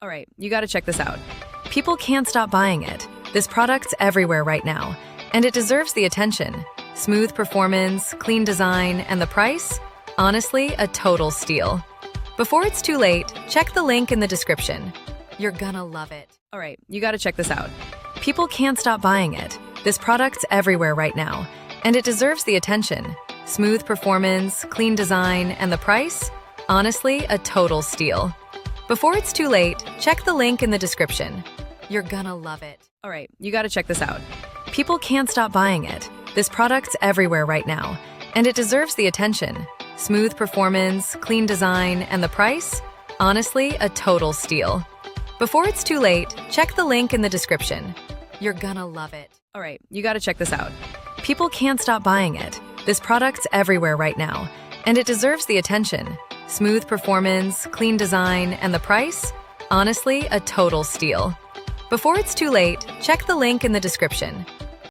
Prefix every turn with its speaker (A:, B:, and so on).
A: All right, you gotta check this out. People can't stop buying it. This product's everywhere right now, and it deserves the attention. Smooth performance, clean design, and the price? Honestly, a total steal. Before it's too late, check the link in the description. You're gonna love it. All right, you gotta check this out. People can't stop buying it. This product's everywhere right now, and it deserves the attention. Smooth performance, clean design, and the price? Honestly, a total steal. Before it's too late, check the link in the description. You're gonna love it. All right, you gotta check this out. People can't stop buying it. This product's everywhere right now, and it deserves the attention. Smooth performance, clean design, and the price? Honestly, a total steal. Before it's too late, check the link in the description. You're gonna love it. All right, you gotta check this out. People can't stop buying it. This product's everywhere right now, and it deserves the attention. Smooth performance, clean design, and the price? Honestly, a total steal. Before it's too late, check the link in the description.